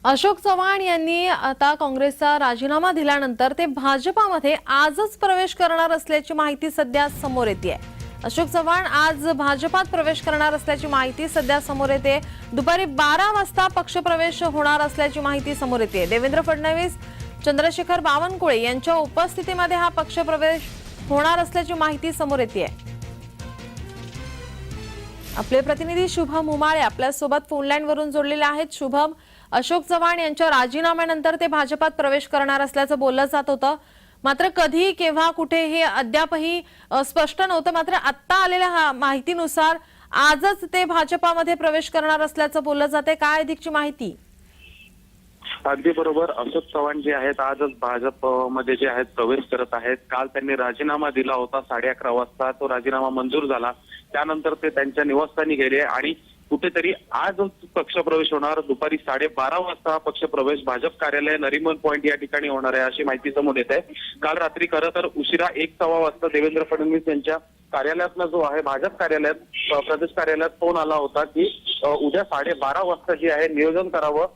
अशोक चव्हाण यांनी आता काँग्रेसचा राजीनामा दिल्यानंतर ते भाजपामध्ये आजच प्रवेश करणार असल्याची माहिती सध्या समोर येते। अशोक चव्हाण आज भाजपात प्रवेश करणार असल्याची माहिती सध्या समोर येते। दुपारी 12 वाजता पक्षप्रवेश होणार असल्याची माहिती समोर येते। देवेंद्र फडणवीस, चंद्रशेखर बावनकुळे यांच्या उपस्थितीमध्ये हा पक्षप्रवेश होणार असल्याची माहिती समोर येते। आपले प्रतिनिधी शुभम उमाळे आपल्या सोबत फोन लाईन वरून जोडलेले आहेत। शुभम, अशोक चव्हाण यांच्या राजीनाम्यानंतर ते भाजपात प्रवेश करणार असल्याचं बोललं जात होतं, मात्र कधी केव्हा कुठे हे अद्यापही स्पष्ट नव्हतं। मात्र आता आलेल्या माहितीनुसार आजच ते भाजपामध्ये प्रवेश करणार असल्याचं बोललं जाते। काय अधिकची माहिती? अगदी बरोबर। अशोक चव्हाण जे आहेत आजच भाजपमध्ये जे आहेत प्रवेश करत आहेत। काल त्यांनी राजीनामा दिला होता 11:30 वाजता, तो राजीनामा मंजूर झाला। त्यानंतर ते त्यांच्या निवासस्थानी गेले आणि कुठेतरी आजच पक्षप्रवेश होणार। दुपारी 12:30 वाजता पक्षप्रवेश भाजप कार्यालय नरिमन पॉइंट या ठिकाणी होणार आहे अशी माहिती समोर येत आहे। काल रात्री खरं तर उशिरा 1:15 वाजता देवेंद्र फडणवीस यांच्या कार्यालयातला जो आहे भाजप कार्यालयात प्रदेश कार्यालयात फोन आला होता की उद्या 12:30 वाजता जे आहे नियोजन करावं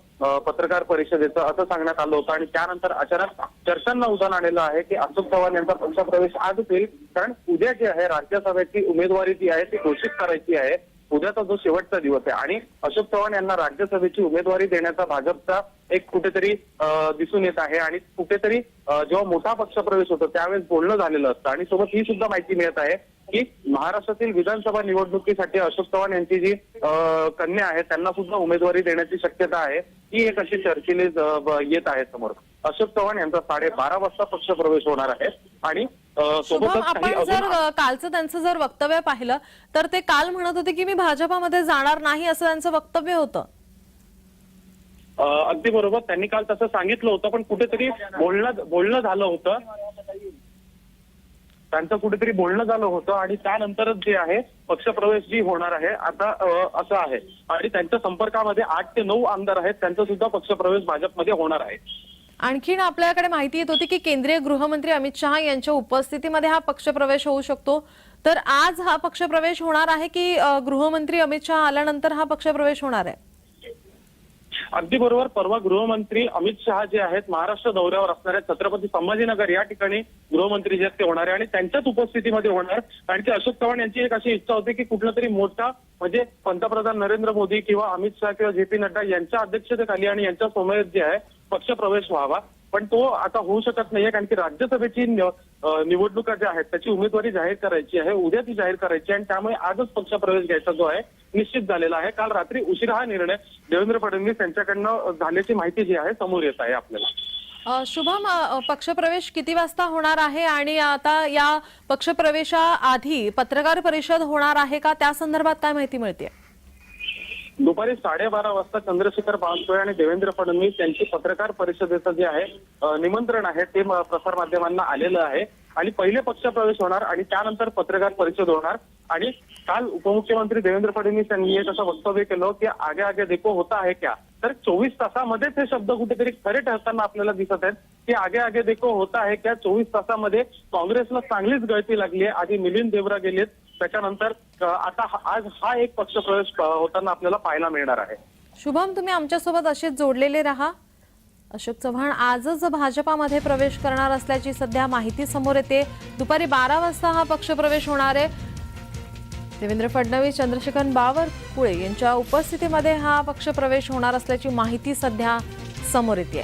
पत्रकार परिषदेचं असं सांगण्यात आलं होतं। आणि त्यानंतर अचानक चर्चांना उधाण आलेलं आहे की अशोक चव्हाण यांचा पक्षप्रवेश आजच होईल, कारण उद्या जे आहे राज्यसभेची उमेदवारी जी आहे ती घोषित करायची आहे। उद्याचा जो शेवटचा दिवस आहे आणि अशोक चव्हाण यांना राज्यसभेची उमेदवारी देण्याचा भाजपचा एक कुठेतरी दिसून येत आहे। आणि कुठेतरी जेव्हा मोठा पक्षप्रवेश होतो त्यावेळेस बोलणं झालेलं असतं। आणि सोबत ही सुद्धा माहिती मिळत आहे की महाराष्ट्रातील विधानसभा निवडणुकीसाठी अशोक चव्हाण यांची जी कन्या आहे त्यांना सुद्धा उमेदवारी देण्याची शक्यता आहे। ही एक अशी चर्चेली येत आहे समोर। अशोक चव्हाण यांचा 12:30 वाजता पक्षप्रवेश होणार आहे। आणि सोबतच आपण जर कालचं त्यांचं जर वक्तव्य पाहिलं तर ते काल म्हणत होते की मी भाजपामध्ये जाणार नाही असं त्यांचं वक्तव्य होतं। अगदी बरोबर, त्यांनी काल तसं सांगितलं होतं, पण कुठेतरी बोलणं झालं होतं, त्यांचं कुठेतरी बोलणं झालं होतं। आणि त्यानंतरच जे आहे पक्षप्रवेश जी होणार आहे आता असं आहे। आणि त्यांच्या संपर्कामध्ये 8 ते 9 आमदार आहेत, त्यांचा सुद्धा पक्षप्रवेश भाजपमध्ये होणार आहे। आणखीन आपल्याकडे माहिती येत होती की केंद्रीय गृहमंत्री अमित शहा यांच्या उपस्थितीमध्ये हा पक्षप्रवेश होऊ शकतो। तर आज हा पक्षप्रवेश होणार आहे की गृहमंत्री अमित शहा आल्यानंतर हा पक्षप्रवेश होणार आहे? अगदी बरोबर, परवा गृहमंत्री अमित शहा जे आहेत महाराष्ट्र दौऱ्यावर असणाऱ्या छत्रपती संभाजीनगर या ठिकाणी गृहमंत्री जे ते होणार आहे आणि त्यांच्याच उपस्थितीमध्ये होणार। कारण की अशोक चव्हाण यांची एक अशी इच्छा होती की कुठला तरी मोठा म्हणजे पंतप्रधान नरेंद्र मोदी किंवा अमित शहा किंवा JP नड्डा यांच्या अध्यक्षतेखाली आणि यांच्या समवेत जे आहे पक्षप्रवेश व्हावा, पण तो आता होऊ शकत नाहीये। कारण की राज्यसभेची निवडणुका ज्या आहेत त्याची उमेदवारी जाहीर करायची आहे, उद्या ती जाहीर करायची आहे। आणि त्यामुळे आजच पक्षप्रवेश घ्यायचा जो आहे निश्चित झालेला आहे। काल रात्री उशिरा हा निर्णय देवेंद्र फडणवीस यांच्याकडनं झाल्याची माहिती जी आहे समोर येत आहे आपल्याला। शुभम, पक्षप्रवेश किती वाजता होणार आहे आणि आता या पक्षप्रवेशाआधी पत्रकार परिषद होणार आहे का, त्या संदर्भात काय माहिती मिळते? दुपारी 12:30 वाजता चंद्रशेखर बावनकुळे आणि देवेंद्र फडणवीस यांची पत्रकार परिषदेचं जे आहे निमंत्रण आहे ते प्रसार माध्यमांना आलेलं आहे। आणि पहिले पक्षप्रवेश होणार आणि त्यानंतर पत्रकार परिषद होणार। आणि काल उपमुख्यमंत्री देवेंद्र फडणवीस यांनी एक असं वक्तव्य केलं की आगे आगे देखो होता है क्या। तर 24 तासामध्येच हे शब्द कुठेतरी खरे ठरताना आपल्याला दिसत आहेत की आगे आगे देखो होता है क्या। 24 तासामध्ये काँग्रेसला चांगलीच गळती लागली आहे। आधी मिलिंद देवरा गेलेत, त्याच्यानंतर आता आज हा एक पक्षप्रवेश होताना आपल्याला पाहायला मिळणार आहे। शुभम, तुम्ही आमच्यासोबत असेच जोडलेले रहा। अशोक चव्हाण आजच भाजपामध्ये प्रवेश करणार असल्याची सध्या माहिती समोर येते। दुपारी 12 वाजता हा पक्षप्रवेश होणार आहे। देवेंद्र फडणवीस, चंद्रशेखर बावनकुळे यांच्या उपस्थितीमध्ये हा पक्षप्रवेश होणार असल्याची माहिती सध्या समोर येते।